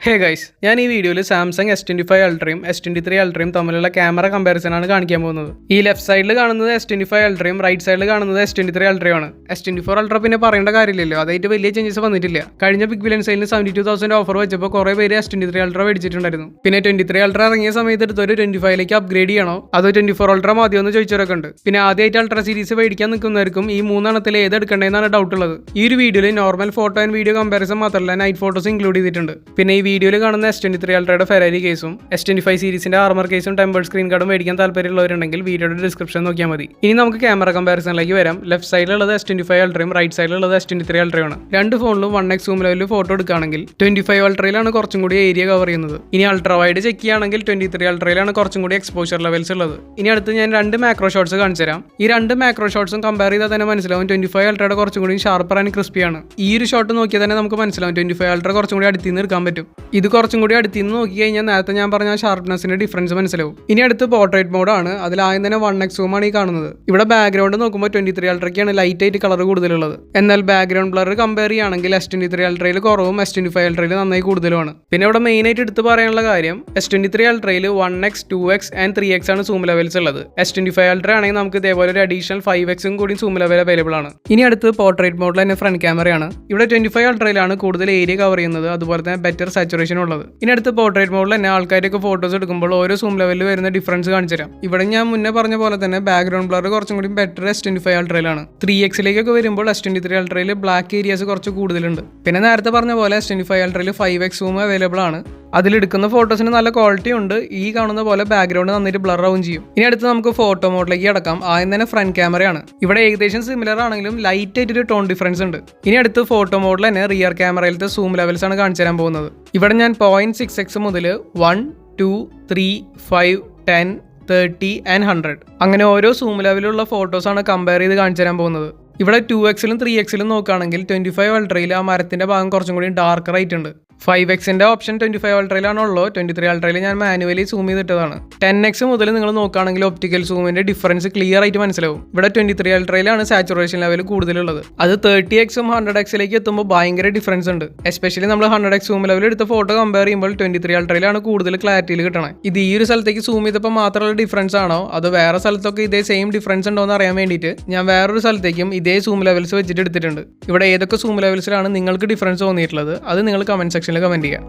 Hey guys, ഞാൻ ഈ വീഡിയോയിൽ സാംസങ് S25 അൾട്രയും S23 അൾട്രയും തമ്മിലുള്ള ക്യാമറ കമ്പാരിസൺ ആണ് കാണിക്കാൻ പോകുന്നത്. ഈ ലെഫ്റ്റ് സൈഡിൽ കാണുന്നത് S25 അൾട്രയും റൈറ്റ് സൈഡിൽ കാണുന്നത് S23 അൾട്രയാണ്. S24 അൾട്ര പിന്നെ പറയേണ്ട കാര്യമില്ലല്ലോ, അതായിട്ട് വലിയ ചേഞ്ചസ് വന്നിട്ടില്ല. കഴിഞ്ഞ ബിഗ് ബില്യൺ സെയിലിന് 72,000 ഓഫർ വെച്ചപ്പോൾ കുറേ പേര് S23 അൾട്ര മേടിച്ചിട്ടുണ്ടായിരുന്നു. പിന്നെ 23 അൾട്ര ഇറങ്ങിയ സമയത്ത് എടുത്തൊരു 25ലേക്ക് അപ്ഗ്രേഡ് ചെയ്യണോ അതോ 24 അൾട്ര മതിയോ എന്ന് ചോദിച്ചവരൊക്കെ ഉണ്ട്. പിന്നെ ആദ്യമായിട്ട് അൾട്ര സീരീസ് മേടിക്കാൻ നിൽക്കുന്നവർക്കും ഈ മൂന്നെണ്ണത്തിൽ ഏത് എടുക്കേണ്ടതെന്നാണ് ഡൗട്ട് ഉള്ളത്. ഈ ഒരു വീഡിയോയിൽ normal photo and video comparison മാത്രമല്ല നൈറ്റ് ഫോട്ടോസ് ഇൻക്ലൂഡ് ചെയ്തിട്ടുണ്ട്. പിന്നെ ഈ വീഡിയോയിൽ കാണുന്ന S23 അൾട്രയുടെ ഫെറാരി കേസും S25 സീരീസിന്റെ ആർമർ കേസും ടെമ്പേർഡ് സ്ക്രീൻ കാർഡും മേടിക്കാൻ താല്പര്യമുള്ളവരുണ്ടെങ്കിൽ വീഡിയോയുടെ ഡിസ്ക്രിപ്ഷൻ നോക്കിയാൽ മതി. ഇനി നമുക്ക് ക്യാമറ കമ്പാരിസണിലേക്ക് വരാം. ലെഫ്റ്റ് സൈഡിലുള്ളത് S25 അൾട്രയും റൈറ്റ് സൈഡിലുള്ളത് S23 അൾട്രയാണ്. രണ്ട് ഫോണിലും 1x സൂം ലെവലിൽ ഫോട്ടോ എടുക്കുകയാണെങ്കിൽ 25 അൾട്രയിലാണ് കുറച്ചും കൂടി ഏരിയ കവർ ചെയ്യുന്നത്. ഇനി അൾട്ര വൈഡ് ചെക്ക് ചെയ്യുകയാണെങ്കിൽ 23 അൾട്രയിലാണ് കുറച്ചും കൂടി എക്സ്പോഷർ ലെവൽസ് ഉള്ളത്. ഇനി അടുത്ത് ഞാൻ രണ്ട് മാക്രോ ഷോട്ട്സ് കാണിച്ചു തരാം. ഈ രണ്ട് മാക്രോ ഷോട്ട്സും കമ്പയർ ചെയ്താൽ തന്നെ മനസ്സിലാവും 25 അൾട്രയുടെ കുറച്ചും കൂടി ഷാർപ്പർ ആൻഡ് ക്രിസ്പിയാണ്. ഈ ഒരു ഷോട്ട് നോക്കിയാൽ തന്നെ നമുക്ക് മനസ്സിലാവും 25 അൾട്ര കുറച്ചും കൂടി അടുത്ത് നിന്ന് എടുക്കാൻ പറ്റും. ഇത് കുറച്ചും കൂടി അടുത്ത് നിന്ന് നോക്കി കഴിഞ്ഞാൽ നേരത്തെ ഞാൻ പറഞ്ഞ ഷാർപ്നെസിന്റെ ഡിഫറൻസ് മനസ്സിലാവും. ഇനി അടുത്ത് പോർട്രേറ്റ് മോഡാണ്. അതിൽ ആദ്യം തന്നെ 1x സൂമാണ് ഈ കാണുന്നത്. ഇവിടെ ബാക്ക്ഗ്രൗണ്ട് നോക്കുമ്പോൾ 23 അൾട്രയ്ക്കാണ് ലൈറ്റ് ആയിട്ട് കളർ കൂടുതലുള്ളത്. എന്നാൽ ബാക്ക്ഗ്രൗണ്ട് ബ്ലർ കമ്പയർ ചെയ്യുകയാണെങ്കിൽ S23 അൾട്രയിൽ കുറവും S25 അൾട്രയിൽ നന്നായി കൂടുതലുമാണ്. പിന്നെ ഇവിടെ മെയിൻ ആയിട്ട് എടുത്ത് പറയാനുള്ള കാര്യം S23 അൾട്രയിൽ 1x 2x and 3x ആണ് സൂം ലെവൽസ് ഉള്ളത്. S25 അൾട്ര ആണെങ്കിൽ നമുക്ക് ഇതേപോലെ ഒരു അഡീഷണൽ 5x കൂടി സൂം ലെവൽ അവൈലബിൾ ആണ്. ഇനി അടുത്ത് പോർട്രേറ്റ് മോഡിൽ തന്നെ ഫ്രണ്ട് ക്യാമറയാണ്. ഇവിടെ 25 അൾട്രയിലാണ് കൂടുതൽ ഏരിയ കവർ ചെയ്യുന്നത്, അതുപോലെ തന്നെ ബെറ്റർ സാച്ചുറേഷൻ ഉള്ളത്. ഇനി അടുത്ത് പോർട്രേറ്റ് മോഡിൽ തന്നെ ആൾക്കാരൊക്കെ ഫോട്ടോസ് എടുക്കുമ്പോൾ ഓരോ സൂം ലെവലിൽ വരുന്ന ഡിഫറൻസ് കാണിച്ചു തരാം. ഇവിടെ ഞാൻ മുന്നേ പറഞ്ഞ പോലെ തന്നെ ബാക്ക്ഗ്രൗണ്ട് ബ്ലർ കുറച്ചും കൂടി ബെറ്റർ S25 അൾട്രയിലാണ്. 3x വരുമ്പോൾ S23 അൾട്രയിൽ ബ്ലാക്ക് ഏരിയാസ് കുറച്ച് കൂടുതലുണ്ട്. പിന്നെ നേരത്തെ പറഞ്ഞ പോലെ S25 അൾട്രയിൽ 5x സൂം അവൈലബിൾ ആണ്. അതിലെടുക്കുന്ന ഫോട്ടോസിന് നല്ല ക്വാളിറ്റി ഉണ്ട്. ഈ കാണുന്ന പോലെ ബാക്ക്ഗ്രൗണ്ട് നന്നായിട്ട് ബ്ലർ ആവും ചെയ്യും. ഇനി അടുത്ത് നമുക്ക് ഫോട്ടോ മോഡിലേക്ക് കിടക്കാം. ആദ്യം തന്നെ ഫ്രണ്ട് ക്യാമറയാണ്. ഇവിടെ ഏകദേശം സിമിലർ ആണെങ്കിലും ലൈറ്റ് ആയിട്ടൊരു ടോൺ ഡിഫറൻസ് ഉണ്ട്. ഇനി അടുത്ത് ഫോട്ടോ മോഡിൽ തന്നെ റിയർ ക്യാമറയിലത്തെ സൂം ലെവൽസ് ആണ് കാണിച്ചു തരാൻ പോകുന്നത്. ഇവിടെ ഞാൻ 0.6x മുതൽ 1, 2, 3, 5, 10, 30 ആൻഡ് 100 അങ്ങനെ ഓരോ സൂം ലെവലിലുള്ള ഫോട്ടോസാണ് കമ്പയർ ചെയ്ത് കാണിച്ചു തരാൻ പോകുന്നത്. ഇവിടെ 2xലും 3xലും നോക്കുകയാണെങ്കിൽ 25 അൾട്രയിൽ ആ മരത്തിന്റെ ഭാഗം കുറച്ചും കൂടി ഡാർക്കർ ആയിട്ടുണ്ട്. 5xന്റെ ഓപ്ഷൻ 25 അൾട്രയിലാണുള്ളൂ. 23 അൾട്രയിൽ ഞാൻ മാനുവലി സൂം ചെയ്തിട്ടതാണ്. 10x മുതൽ നിങ്ങൾ നോക്കുകയാണെങ്കിൽ ഒപ്റ്റിക്കൽ സൂമിന്റെ ഡിഫറൻസ് ക്ലിയർ ആയിട്ട് മനസ്സിലാവും. ഇവിടെ 23 അൾട്രയിലാണ് സാച്ചുറേഷൻ ലെവൽ കൂടുതലുള്ളത്. അത് 30xും 100xലേക്ക് എത്തുമ്പോൾ ഭയങ്കര ഡിഫറൻസ് ഉണ്ട്. എസ്പെഷ്യലി നമ്മൾ 100x സൂം ലെവൽ എടുത്ത ഫോട്ടോ കമ്പയർ ചെയ്യുമ്പോൾ 23 അൾട്രയിലാണ് കൂടുതൽ ക്ലാരിറ്റിയിൽ കിട്ടണത്. ഇത് ഈ ഒരു സ്ഥലത്തേക്ക് സൂം ചെയ്തപ്പോൾ മാത്രമുള്ള ഡിഫറൻസ് ആണോ അതോ വേറെ സ്ഥലത്തൊക്കെ ഇതേ സെയിം ഡിഫറൻസ് ഉണ്ടോ എന്ന് അറിയാൻ വേണ്ടിയിട്ട് ഞാൻ വേറൊരു സ്ഥലത്തേക്കും ഇതേ സൂം ലെവൽസ് വെച്ചിട്ട് എടുത്തിട്ടുണ്ട്. ഇവിടെ ഏതൊക്കെ സൂം ലെവൽസിലാണ് നിങ്ങൾക്ക് ഡിഫറൻസ് തോന്നിയിട്ടുള്ളത് അത് നിങ്ങൾ കമന്റ് സെക്ഷനിൽ കമന്റ് ചെയ്യാം.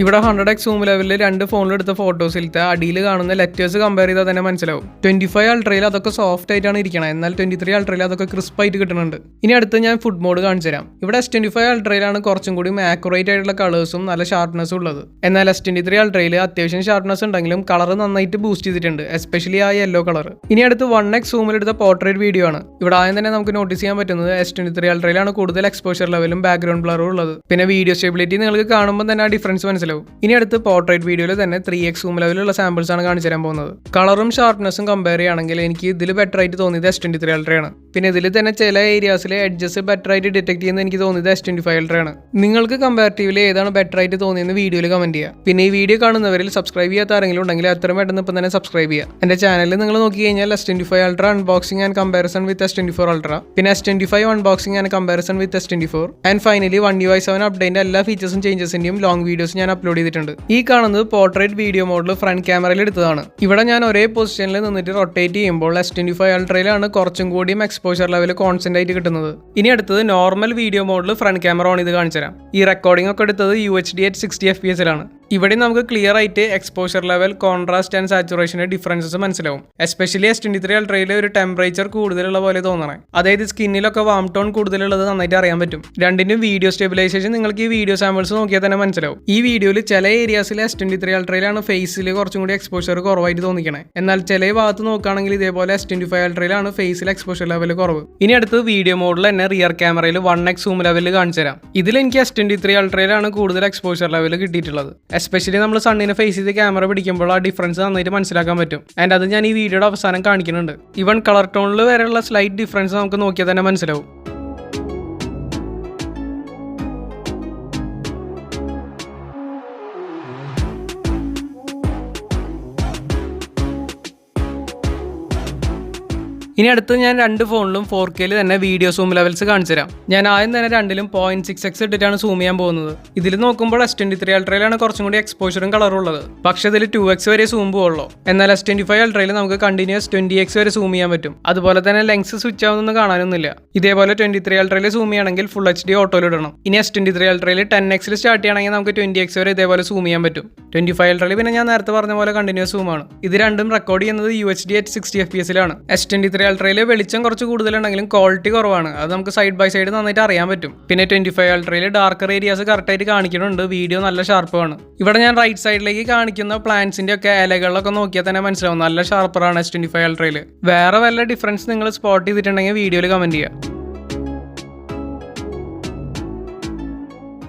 ഇവിടെ 100x സൂം ലെവലിൽ രണ്ട് ഫോണിലെടുത്ത ഫോട്ടോസിലത്തെ അടിയിൽ കാണുന്ന ലെറ്റേഴ്സ് കമ്പയർ ചെയ്താൽ തന്നെ മനസ്സിലാവും. 25 അൾട്രയിൽ അതൊക്കെ സോഫ്റ്റ് ആയിട്ടാണ് ഇരിക്കണം, എന്നാൽ 23 അൾട്രയിൽ അതൊക്കെ ക്രിസ്പ് ആയിട്ട് കിട്ടുന്നുണ്ട്. ഇനി അടുത്ത് ഞാൻ ഫുഡ് മോഡ് കാണിച്ചു തരാം. ഇവിടെ S25 അൾട്രയിലാണ് കുറച്ചും കൂടി ആക്യുറേറ്റ് ആയിട്ടുള്ള കളേഴ്സും നല്ല ഷാർപ്നെസ്സും ഉള്ളത്. എന്നാൽ S23 അൾട്രയിൽ അത്യാവശ്യം ഷാർപ്നെസ് ഉണ്ടെങ്കിലും കളർ നന്നായിട്ട് ബൂസ്റ്റ് ചെയ്തിട്ടുണ്ട്, എസ്പെഷ്യലി ആ യെല്ലോ കളർ. ഇനി അടുത്ത് 1x സൂമിലെടുത്ത പോർട്രേറ്റ് വീഡിയോ ആണ്. ഇവിടെ ആദ്യം തന്നെ നമുക്ക് നോട്ടീസ് ചെയ്യാൻ പറ്റുന്നത് S23 അൾട്രയിലാണ് കൂടുതൽ എക്സ്പോഷർ ലെവലും ബാക്ക്ഗ്രൗണ്ട് ബ്ലറും ഉള്ളത്. പിന്നെ വീഡിയോ സ്റ്റെബിലിറ്റി നിങ്ങൾക്ക് കാണുമ്പോൾ തന്നെ ആ ഡിഫറൻസ് മനസ്സിലാവും. ഇനി അടുത്ത് പോർട്രേറ്റ് വീഡിയോയിൽ തന്നെ 3x സൂം ലെവലിലുള്ള സാമ്പിൾസ് ആണ് കാണിച്ചു തരാൻ പോകുന്നത്. കളറും ഷാർപ്നെസ്സും കമ്പയർ ചെയ്യുകയാണെങ്കിൽ എനിക്ക് ഇതിൽ ബെറ്റർ ആയിട്ട് തോന്നിയത് S23 അൾട്രയാണ്. പിന്നെ ഇതിൽ തന്നെ ചില ഏരിയാസിലെ എഡ്ജസ് ബെറ്റർ ആയിട്ട് ഡിറ്റക്ട് ചെയ്യുന്നത് എനിക്ക് തോന്നിയത് S25 അൾട്രയാണ്. നിങ്ങൾക്ക് കമ്പാരിറ്റീവ്ലി ഏതാണ് ബെറ്റർ ആയിട്ട് തോന്നിയെന്ന് വീഡിയോയിൽ കമന്റ് ചെയ്യുക. പിന്നെ ഈ വീഡിയോ കാണുന്നവരിൽ സബ്സ്ക്രൈബ് ചെയ്യാത്ത ആരെങ്കിലും ഉണ്ടെങ്കിൽ അത്രയും പെട്ടെന്ന് ഇപ്പം തന്നെ സബ്സ്ക്രൈബ് ചെയ്യുക. എൻ്റെ ചാനലിൽ നിങ്ങൾ നോക്കി കഴിഞ്ഞാൽ S25 ultra unboxing and comparison with S24 ultra, പിന്നെ S25 unboxing and comparison with S24 and finally 1UI 7 അപ്ഡേറ്റിന്റെ എല്ലാ ഫീച്ചേഴ്സും ചേഞ്ചസിന്റെയും ലോങ് വീഡിയോസ് ഞാൻ അപ്ലോഡ് ചെയ്തിട്ടുണ്ട്. ഈ കാണുന്നത് പോർട്രേറ്റ് വീഡിയോ മോഡിൽ ഫ്രണ്ട് ക്യാമറയിൽ എടുത്തതാണ്. ഇവിടെ ഞാൻ ഒരേ പൊസിഷനിൽ നിന്നിട്ട് റൊട്ടേറ്റ് ചെയ്യുമ്പോൾ S25 അൾട്രയിലാണ് കുറച്ചും കൂടിയും എക്സ്പോഷർ ലെവൽ കോൺസ്റ്റന്റ് ആയിട്ട് കിട്ടുന്നത്. ഇനി അടുത്തത് നോർമൽ വീഡിയോ മോഡിൽ ഫ്രണ്ട് ക്യാമറ ഓൺ ചെയ്ത് കാണിച്ചു തരാം. ഈ റെക്കോർഡിംഗ് ഒക്കെ എടുത്തത് UHD at 60 FPS ഇവിടെ നമുക്ക് ക്ലിയർ ആയിട്ട് എക്സ്പോഷർ ലെവൽ, കോൺട്രാസ്റ്റ് ആൻഡ് സാച്ചുറേഷന്റെ ഡിഫറൻസസ് മനസ്സിലാവും. എസ്പെഷ്യലി S23 അൾട്രയിൽ ഒരു ടെമ്പറേച്ചർ കൂടുതലുള്ള പോലെ തോന്നണേ, അതായത് സ്കിന്നിലൊക്കെ വാം ടോൺ കൂടുതലുള്ളത് നന്നായിട്ട് അറിയാൻ പറ്റും. രണ്ടിനും വീഡിയോ സ്റ്റെബിലൈസേഷൻ നിങ്ങൾക്ക് ഈ വീഡിയോ സാമ്പിൾസ് നോക്കിയാൽ തന്നെ മനസ്സിലാവും. ഈ വീഡിയോയിൽ ചില ഏരിയാസിൽ S23 അൾട്രയിലാണ് ഫേസിൽ കുറച്ചും കൂടി എക്സ്പോഷർ കുറവായിട്ട് തോന്നിക്കണേ, എന്നാൽ ചില ഭാഗത്ത് നോക്കുകയാണെങ്കിൽ ഇതേപോലെ S25 അൾട്രയിലാണ് ഫേസിൽ എക്സ്പോഷർ ലെവൽ കുറവ്. ഇനി അടുത്ത് വീഡിയോ മോഡിൽ തന്നെ റിയർ ക്യാമറയിൽ 1x സൂം ലെവലിൽ കാണിച്ചു തരാം. ഇതിൽ എനിക്ക് S23 അൾട്രയിലാണ് കൂടുതൽ എക്സ്പോഷർ ലെവൽ കിട്ടിയിട്ടുള്ളത്. എസ്പെഷ്യലി നമ്മൾ സണ്ണിനെ ഫേസ് ചെയ്ത് ക്യാമറ പിടിക്കുമ്പോൾ ആ ഡിഫറൻസ് നന്നായിട്ട് മനസ്സിലാക്കാൻ പറ്റും. ആൻഡ് അത് ഞാൻ ഈ വീഡിയോയുടെ അവസാനം കാണിക്കുന്നുണ്ട്. ഈവൻ കളർ ടോണിൽ വരെയുള്ള സ്ലൈറ്റ് ഡിഫറൻസ് നമുക്ക് നോക്കിയാൽ തന്നെ മനസ്സിലാവും. ഇനി അടുത്ത് ഞാൻ രണ്ട് ഫോണിലും 4K തന്നെ വീഡിയോ സൂം ലെവൽസ് കാണിച്ചു തരാം. ഞാൻ ആദ്യം തന്നെ രണ്ടിലും 0.6x ഇട്ടിട്ടാണ് സൂം ചെയ്യാൻ പോകുന്നത്. ഇതിൽ നോക്കുമ്പോൾ S23 അൾട്രയിലാണ് കുറച്ചും കൂടി എക്സ്പോഷറും കളറും ഉള്ളത്. പക്ഷേ ഇതിൽ 2x വരെ സൂം പോകുള്ളൂ. എന്നാൽ S25 അൾട്രയിൽ നമുക്ക് കണ്ടിന്യൂസ് 20x വരെ സൂം ചെയ്യാൻ പറ്റും. അതുപോലെ തന്നെ ലെങ്സ് സ്വിച്ച് ആവുന്നൊന്നും കാണാനൊന്നുമില്ല. ഇതേപോലെ 23 അൾട്രയിൽ സൂം ചെയ്യണമെങ്കിൽ ഫുൾ HD ഓട്ടോയിൽ ഇടണം. ഇനി S23 അൾട്രയിൽ 10x സ്റ്റാർട്ട് ചെയ്യണമെങ്കിൽ നമുക്ക് 20x വരെ ഇതേപോലെ സൂം ചെയ്യാൻ പറ്റും. 25 അൾട്രയിൽ പിന്നെ ഞാൻ നേരത്തെ പറഞ്ഞ പോലെ കണ്ടിന്യൂസ് സൂമാണ്. ഇത് രണ്ടും റെക്കോർഡ് ചെയ്യുന്നത് UHD at 60 fps S23 അൾട്രയിൽ വെളിച്ചം കുറച്ച് കൂടുതലുണ്ടെങ്കിലും ക്വാളിറ്റി കുറവാണ്. അത് നമുക്ക് സൈഡ് ബൈ സൈഡ് നന്നായിട്ട് അറിയാൻ പറ്റും. പിന്നെ 25 അൾട്രയിൽ ഡാർക്കർ ഏരിയാസ് കറക്റ്റായിട്ട് കാണിക്കുന്നുണ്ട്. വീഡിയോ നല്ല ഷാർപ്പാണ്. ഇവിടെ ഞാൻ റൈറ്റ് സൈഡിലേക്ക് കാണിക്കുന്ന പ്ലാന്റ്സിന്റെ ഒക്കെ ഇലകളിലൊക്കെ നോക്കിയാൽ തന്നെ മനസ്സിലാവും നല്ല ഷാർപ്പറാണ് S25 അൾട്രയിൽ. വേറെ വല്ല ഡിഫറൻസ് നിങ്ങൾ സ്പോട്ട് ചെയ്തിട്ടുണ്ടെങ്കിൽ വീഡിയോയിൽ കമന്റ് ചെയ്യുക.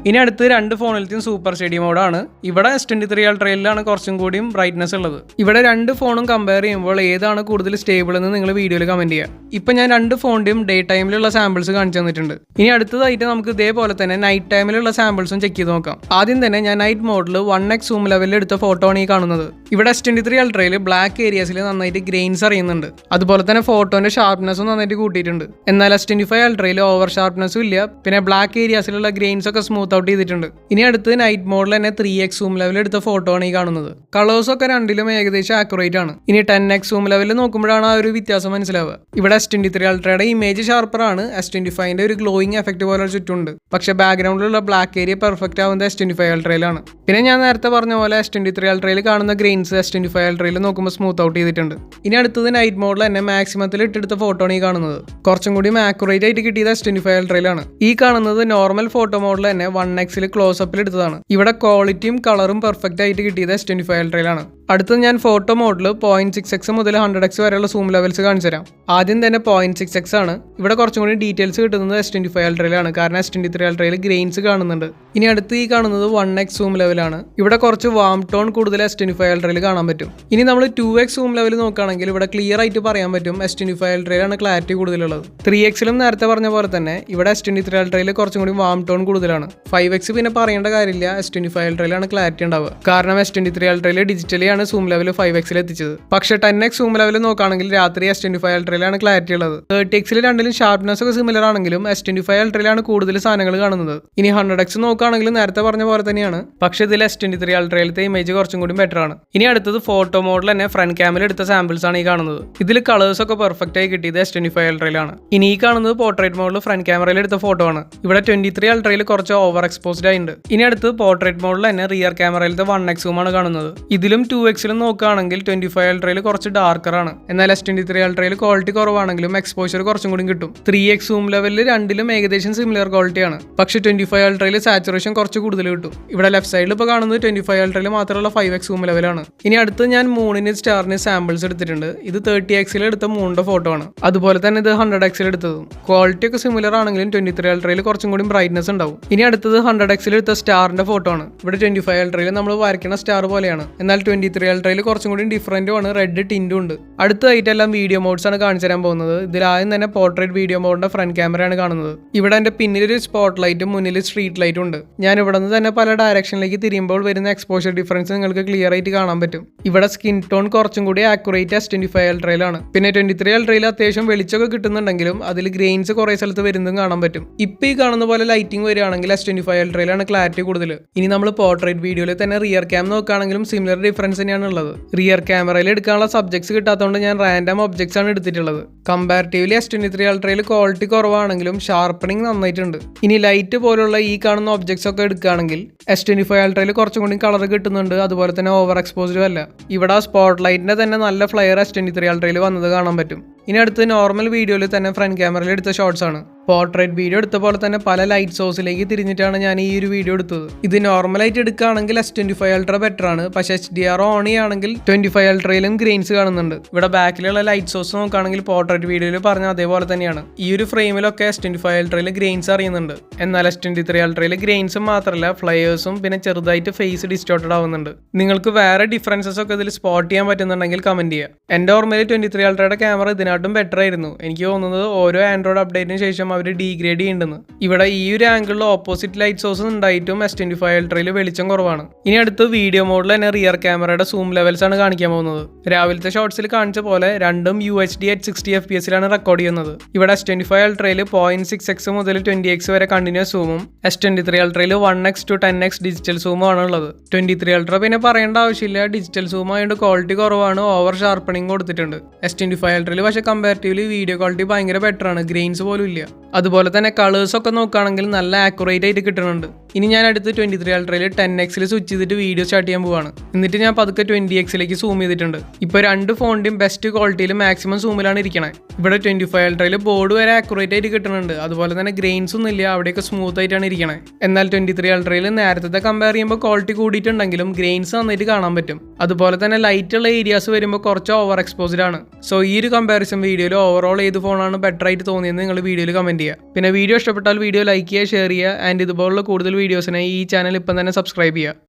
ഇനി അടുത്ത് രണ്ട് ഫോണിലത്തെയും സൂപ്പർ സ്റ്റഡി മോഡാണ്. ഇവിടെ S23 അൾട്രയിലാണ് കുറച്ചും കൂടിയും ബ്രൈറ്റ്നസ് ഉള്ളത്. ഇവിടെ രണ്ട് ഫോണും കമ്പയർ ചെയ്യുമ്പോൾ ഏതാണ് കൂടുതൽ സ്റ്റേബിൾ എന്ന് നിങ്ങൾ വീഡിയോയിൽ കമന്റ് ചെയ്യുക. ഇപ്പം ഞാൻ രണ്ട് ഫോണിന്റെയും ഡേ ടൈമിലുള്ള സാമ്പിൾസ് കാണിച്ചു തന്നിട്ടുണ്ട്. ഇനി അടുത്തതായിട്ട് നമുക്ക് ഇതേപോലെ തന്നെ നൈറ്റ് ടൈമിലുള്ള സാമ്പിൾസും ചെക്ക് ചെയ്ത് നോക്കാം. ആദ്യം തന്നെ ഞാൻ നൈറ്റ് മോഡിൽ 1x സൂം ലെവലിൽ എടുത്ത ഫോട്ടോ ആണ് ഈ കാണുന്നത്. ഇവിടെ S23 അൾട്രയിൽ ബ്ലാക്ക് ഏരിയാസിൽ നന്നായിട്ട് ഗ്രെയിൻസ് അറിയുന്നുണ്ട്. അതുപോലെ തന്നെ ഫോട്ടോന്റെ ഷാർപ്നെസ്സും നന്നായിട്ട് കൂട്ടിയിട്ടുണ്ട്. എന്നാൽ S25 അൾട്രയിൽ ഓവർ ഷാർപ്നെസ്സും ഇല്ല. പിന്നെ ബ്ലാക്ക് ഏരിയാസിലുള്ള ഗ്രെയിൻസ് ഒക്കെ സ്മൂത്ത് ഔട്ട് ചെയ്തിട്ടുണ്ട്. ഇനി അടുത്ത് നൈറ്റ് മോഡിൽ തന്നെ 3x സൂം ലെവൽ എടുത്ത ഫോട്ടോ ആണ് ഈ കാണുന്നത്. കളേഴ്സ് ഒക്കെ രണ്ടിലും ഏകദേശം ആക്യുറേറ്റ് ആണ്. ഇനി 10x സൂം ലെവലിൽ നോക്കുമ്പോഴാണ് ആ ഒരു വ്യത്യാസം മനസ്സിലാവുക. ഇവിടെ S23 അൾട്രയുടെ ഇമേജ് ഷാർപ്പറാണ്. S25ന്റെ ഒരു ഗ്ലോയിങ് എഫക്ട് പോലെ ചുറ്റുണ്ട്. പക്ഷെ ബാക്ക്ഗ്രൗണ്ടിലുള്ള ബ്ലാക്ക് ഏരിയ പെർഫെക്റ്റ് ആവുന്നത് S25 അൾട്രയിലാണ്. പിന്നെ ഞാൻ നേരത്തെ പറഞ്ഞ പോലെ S23 അൾട്രയിൽ കാണുന്ന ഗ്രെയിൻസ് S25 അൾട്രയിൽ നോക്കുമ്പോൾ സ്മൂത്ത് ഔട്ട് ചെയ്തിട്ടുണ്ട്. ഇനി അടുത്തത് നൈറ്റ് മോഡിൽ തന്നെ മാക്സിമത്തിൽ ഇട്ടെടുത്ത ഫോട്ടോ ആണ് ഈ കാണുന്നത്. കുറച്ചും കൂടി ആക്യുറേറ്റ് ആയിട്ട് കിട്ടിയത് S25 അൾട്രയിലാണ്. ഈ കാണുന്നത് നോർമൽ ഫോട്ടോ മോഡിൽ തന്നെ 1x ക്ലോസപ്പിൽ എടുത്തതാണ്. ഇവിടെ ക്വാളിറ്റിയും കളറും പെർഫെക്റ്റ് ആയിട്ട് കിട്ടിയത് S25 അൾട്രയിലാണ്. അടുത്തത് ഞാൻ ഫോട്ടോ മോഡിൽ 0.6x മുതൽ 100x വരെയുള്ള സൂം ലെവൽസ് കാണിച്ചു തരാം. ആദ്യം തന്നെ 0.6x ആണ്. ഇവിടെ കുറച്ചും കൂടി ഡീറ്റെയിൽസ് കിട്ടുന്നത് S25 അൾട്രയിലാണ്. കാരണം S23 അൾട്രയിൽ ഗ്രെയിൻസ് കാണുന്നുണ്ട്. ഇനി അടുത്ത് ഈ കാണുന്നത് 1x സൂം ലെവലാണ്. ഇവിടെ കുറച്ച് വാം ടോൺ കൂടുതൽ S25 അൾട്രയിൽ കാണാൻ പറ്റും. ഇനി നമ്മൾ 2x സൂം ലെവൽ നോക്കുകയാണെങ്കിൽ ഇവിടെ ക്ലിയർ ആയിട്ട് പറയാൻ പറ്റും S25 അൾട്രയിലാണ് ക്ലാരിറ്റി കൂടുതലുള്ളത്. 3xലും നേരത്തെ പറഞ്ഞ പോലെ തന്നെ ഇവിടെ S23 അൾട്രയിൽ കുറച്ചും കൂടി വാം ടോൺ കൂടുതലാണ്. 5x പിന്നെ പറയേണ്ട കാര്യമില്ല, S25 അൾട്രയിലാണ് ക്ലാരിറ്റി ഉണ്ടാവുക. കാരണം S23 അൾട്രയിൽ ഡിജിറ്റലി സൂം ലെവൽ 5xൽ എത്തിച്ചത്. പക്ഷെ 10x സൂം ലെവൽ നോക്കുകയാണെങ്കിൽ രാത്രി S25 അൾട്രയിലാണ് ക്ലാരിറ്റി ഉള്ളത്. 30xൽ രണ്ടിലും ഷാർപ്നെസ് ഒക്കെ സിമിലർ ആണെങ്കിലും S25 അൾട്രയിലാണ് കൂടുതൽ സാധനങ്ങൾ കാണുന്നത്. ഇനി 100x നോക്കുകയാണെങ്കിൽ നേരത്തെ പറഞ്ഞ പോലെ തന്നെയാണ്. പക്ഷെ ഇതിൽ S23 അൾട്രയിലത്തെ ഇമേജ് കുറച്ചും കൂടി ബെറ്റർ ആണ്. ഇനി അടുത്തത് ഫോട്ടോ മോഡിൽ തന്നെ ഫ്രണ്ട് ക്യാമിൽ എടുത്ത സാമ്പിൾസ് ആണ് ഈ കാണുന്നത്. ഇതിൽ കളേഴ്സ് ഒക്കെ പെർഫെക്റ്റ് ആയി കിട്ടിയത് S25 അൾട്രയിലാണ്. ഇനി ഈ കാണുന്നത് പോർട്രേറ്റ് മോഡിൽ ഫ്രണ്ട് ക്യാമറയിൽ എടുത്ത ഫോട്ടോ ആണ്. ഇവിടെ 23 അൾട്രയിൽ കുറച്ച് ഓവർ എക്സ്പോസ്ഡ് ആയിട്ടുണ്ട്. ഇനി അടുത്ത് പോർട്രേറ്റ് മോഡിൽ തന്നെ റിയർ ക്യാമറയിലത്തെ 1x സൂം ആണ് കാണുന്നത്. ഇതിലും 2xലും നോക്കുകയാണെങ്കിൽ 25 അൾട്രയിൽ കുറച്ച് ഡാർക്കർ ആണ്. എന്നാൽ S23 അൾട്രയിൽ ക്വാളിറ്റി കുറവാണെങ്കിലും എക്സ്പോഷർ കുറച്ചും കൂടി കിട്ടും. 3x സൂം ലെവലിൽ രണ്ടിലും ഏകദേശം സിമിലർ ക്വാളിറ്റിയാണ്. പക്ഷേ 25 അൾട്രയിൽ സാച്ചുറേഷൻ കുറച്ച് കൂടുതൽ കിട്ടും. ഇവിടെ ലെഫ്റ്റ് സൈഡിൽ ഇപ്പോൾ കാണുന്നത് 25 അൾട്രയിൽ മാത്രമുള്ള 5x സൂം ലെവലാണ്. ഇനി അടുത്ത് ഞാൻ മൂണിന് സ്റ്റാറിന് സാമ്പിൾസ് എടുത്തിട്ടുണ്ട്. ഇത് 30xൽ എടുത്ത മൂണിന്റെ ഫോട്ടോ ആണ്. അതുപോലെ തന്നെ ഇത് 100xൽ എടുത്തതും. ക്വാളിറ്റി ഒക്കെ സിമിലർ ആണെങ്കിലും 23 അൾട്രയിൽ കുറച്ചും കൂടി ബ്രൈറ്റ്നസ് ഉണ്ടാവും. ഇനി അടുത്തത് 100xൽ എടുത്ത സ്റ്റാറിന്റെ ഫോട്ടോ ആണ്. ഇവിടെ 25 അൾട്രയിൽ നമ്മൾ വരയ്ക്കുന്ന സ്റ്റാർ പോലെയാണ്. എന്നാൽ 23 അൾട്രയിൽ കുറച്ചും കൂടി ഡിഫറൻറ്റും ആണ്, റെഡ് ടിൻറ്റും ഉണ്ട്. അടുത്തതായിട്ടെല്ലാം വീഡിയോ മോഡ്സ് ആണ് കാണിച്ചു തരാൻ പോകുന്നത്. ഇതിൽ ആദ്യം തന്നെ പോർട്രേറ്റ് വീഡിയോ മോഡിന്റെ ഫ്രണ്ട് ക്യാമറയാണ് കാണുന്നത്. ഇവിടെ എന്റെ പിന്നിലൊരു സ്പോട്ട് ലൈറ്റും മുന്നിൽ സ്ട്രീറ്റ് ലൈറ്റും ഉണ്ട്. ഞാൻ ഇവിടെ നിന്ന് തന്നെ പല ഡയറക്ഷനിലേക്ക് തിരിയുമ്പോൾ വരുന്ന എക്സ്പോഷർ ഡിഫറൻസ് നിങ്ങൾക്ക് ക്ലിയർ ആയിട്ട് കാണാൻ പറ്റും. ഇവിടെ സ്കിൻ ടോൺ കുറച്ചും കൂടി ആക്യുറേറ്റ് S25 അൾട്രയിലാണ്. പിന്നെ 23 അൾട്രയിൽ അത്യാവശ്യം വെളിച്ചമൊക്കെ കിട്ടുന്നുണ്ടെങ്കിലും അതിൽ ഗ്രെയിൻസ് കുറെ സ്ഥലത്ത് വരുന്നതും കാണാൻ പറ്റും. ഇപ്പൊ ഈ കാണുന്ന പോലെ ലൈറ്റിംഗ് വരികയാണെങ്കിൽ S25 അൾട്രയിലാണ് ക്ലാരിറ്റി കൂടുതൽ. ഇനി നമ്മൾ പോർട്രേറ്റ് വീഡിയോയിൽ തന്നെ റിയർ ക്യാം നോക്കുകയാണെങ്കിലും സിമിലർ ഡിഫറൻസ് തന്നെയാണ് ഉള്ളത്. റിയർ ക്യാമറയിൽ എടുക്കാനുള്ള സബ്ജക്ട്സ് കിട്ടാത്തതുകൊണ്ട് ഞാൻ റാൻഡം ഒബ്ജക്ട്സ് ആണ് എടുത്തിട്ടുള്ളത്. കമ്പാരിറ്റീവ്ലി S23 അൾട്രയിൽ ക്വാളിറ്റി കുറവാണെങ്കിലും ഷാർപ്പണിങ് നന്നായിട്ടുണ്ട്. ഇനി ലൈറ്റ് പോലുള്ള ഈ കാണുന്ന ഒബ്ജക്ട്സ് ഒക്കെ എടുക്കുകയാണെങ്കിൽ S25 അൾട്രയിൽ കുറച്ചും കൂടി കളർ കിട്ടുന്നുണ്ട്. അതുപോലെ തന്നെ ഓവർ എക്സ്പോസ്ഡും അല്ല. ഇവിടെ സ്പോട്ട് ലൈറ്റിന്റെ തന്നെ നല്ല ഫ്ലെയർ S23 അൾട്രയിൽ വന്നത് കാണാൻ പറ്റും. ഇനി അടുത്ത് നോർമൽ വീഡിയോയിൽ തന്നെ ഫ്രണ്ട് ക്യാമറയിൽ എടുത്ത ഷോട്ട്സ് ആണ്. പോർട്രേറ്റ് വീഡിയോ എടുത്ത പോലെ തന്നെ പല ലൈറ്റ് സോഴ്സിലേക്ക് തിരിഞ്ഞിട്ടാണ് ഞാൻ ഈ ഒരു വീഡിയോ എടുത്തത്. ഇത് നോർമലായിട്ട് എടുക്കുകയാണെങ്കിൽ S25 അൾട്ര ബെറ്റർ ആണ്. പക്ഷേ HDR ഓൺ ചെയ്യുകയാണെങ്കിൽ 25 അൾട്രയിലും ഗ്രെയിൻസ് കാണുന്നുണ്ട്. ഇവിടെ ബാക്കിലുള്ള ലൈറ്റ് സോഴ്സ് നോക്കുകയാണെങ്കിൽ പോർട്രേറ്റ് വീഡിയോയിൽ പറഞ്ഞ അതേപോലെ തന്നെയാണ്. ഈ ഒരു ഫ്രെയിമിലൊക്കെ S25 അൾട്രയിൽ ഗ്രെയിൻസ് അറിയുന്നുണ്ട്. എന്നാൽ S23 അൾട്രയിൽ ഗ്രെയിൻസും മാത്രമല്ല ഫ്ലയേഴ്സും പിന്നെ ചെറുതായിട്ട് ഫേസ് ഡിസ്റ്റോർട്ടഡ് ആവുന്നുണ്ട്. നിങ്ങൾക്ക് വേറെ ഡിഫറൻസസ് ഒക്കെ ഇതിൽ സ്പോട്ട് ചെയ്യാൻ പറ്റുന്നുണ്ടെങ്കിൽ കമന്റ് ചെയ്യുക. എൻ്റെ ഓർമ്മയിൽ 23 അൾട്രയുടെ ക്യാമറ ഇതിനായിട്ടും ബെറ്റർ ആയിരുന്നു. എനിക്ക് തോന്നുന്നത് ഓരോ ആൻഡ്രോയിഡ് അപ്ഡേറ്റിന് ശേഷം അവർ ഡീഗ്രേഡ് ചെയ്യുന്നുണ്ടെന്ന്. ഇവിടെ ഈ ഒരു ആംഗിളിൽ ഓപ്പോസിറ്റ് ലൈറ്റ് സോഴ്സ് ഉണ്ടായിട്ടും S25 അൾട്രയിൽ വെളിച്ചം കുറവാണ്. ഇനി അടുത്ത് വീഡിയോ മോഡിൽ തന്നെ റിയർ ക്യാമറയുടെ സൂം ലെവൽസ് ആണ് കാണിക്കാൻ പോകുന്നത്. രാവിലത്തെ ഷോർട്സിൽ കാണിച്ച പോലെ രണ്ടും UHD at 60 FPS റെക്കോർഡ് ചെയ്യുന്നത്. ഇവിടെ S25 Ultra'യിൽ 0.6x മുതൽ 20x വരെ കണ്ടിന്യൂസ് സൂമും S23 Ultra'യിൽ 1x to 10x ഡിജിറ്റൽ സൂമും ആണ് ഉള്ളത്. 23 Ultra പിന്നെ പറയേണ്ട ആവശ്യമില്ല, ഡിജിറ്റൽ സൂം ആയതുകൊണ്ട് ക്വാളിറ്റി കുറവാണ്, ഓവർ ഷാർപ്പണിങ് കൊടുത്തിട്ടുണ്ട്. S25 Ultra'യിൽ പക്ഷേ കമ്പാരിറ്റീവ്ലി വീഡിയോ ക്വാളിറ്റി ഭയങ്കര ബെറ്റർ ആണ്, ഗ്രെയിൻസ് പോലും ഇല്ല. അതുപോലെ തന്നെ കളേഴ്സ് ഒക്കെ നോക്കുകയാണെങ്കിൽ നല്ല ആക്യുറേറ്റ് ആയിട്ട് കിട്ടുന്നുണ്ട്. ഇനി ഞാൻ അടുത്ത് 23 Ultra'യിൽ 10x സ്വിച്ച് ചെയ്തിട്ട് വീഡിയോ സ്റ്റാർട്ട് ചെയ്യാൻ പോവാണ്. എന്നിട്ട് ഞാൻ പതുക്കെ 20x സൂം ചെയ്തിട്ടുണ്ട്. ഇപ്പോൾ രണ്ട് ഫോണിന്റെയും ബെസ്റ്റ് ക്വാളിറ്റിയിൽ മാക്സിമം സൂമിലാണ് ഇരിക്കണേ. ഇവിടെ 25 Ultra'യിൽ ബോർഡ് വരെ ആക്യുറേറ്റ് ആയിട്ട് കിട്ടുന്നുണ്ട്. അതുപോലെ തന്നെ ഗ്രെയിൻസ് ഒന്നും ഇല്ല, അവിടെയൊക്കെ സ്മൂത്ത് ആയിട്ടാണ് ഇരിക്കണേ. എന്നാൽ 23 Ultra'യിൽ നേരത്തെ കമ്പയർ ചെയ്യുമ്പോൾ ക്വാളിറ്റി കൂടിയിട്ടുണ്ടെങ്കിലും ഗ്രെയിൻസ് നന്നായിട്ട് കാണാൻ പറ്റും. അതുപോലെ തന്നെ ലൈറ്റ് ഉള്ള ഏരിയാസ് വരുമ്പോൾ കുറച്ച് ഓവർ എക്സ്പോസ്ഡ് ആണ്. സോ ഈ ഒരു കമ്പാരിസൺ വീഡിയോയിൽ ഓവറോൾ ഏത് ഫോണാണ് ബെറ്റർ ആയിട്ട് തോന്നിയെന്ന് നിങ്ങൾ വീഡിയോയിൽ കമന്റ് ചെയ്യുക. പിന്നെ വീഡിയോ ഇഷ്ടപ്പെട്ടാൽ വീഡിയോ ലൈക്ക് ചെയ്യുക, ഷെയർ ചെയ്യുക. ആൻഡ് ഇതുപോലുള്ള കൂടുതൽ വീഡിയോസിനായി ഈ ചാനൽ ഇപ്പം തന്നെ സബ്സ്ക്രൈബ് ചെയ്യുക.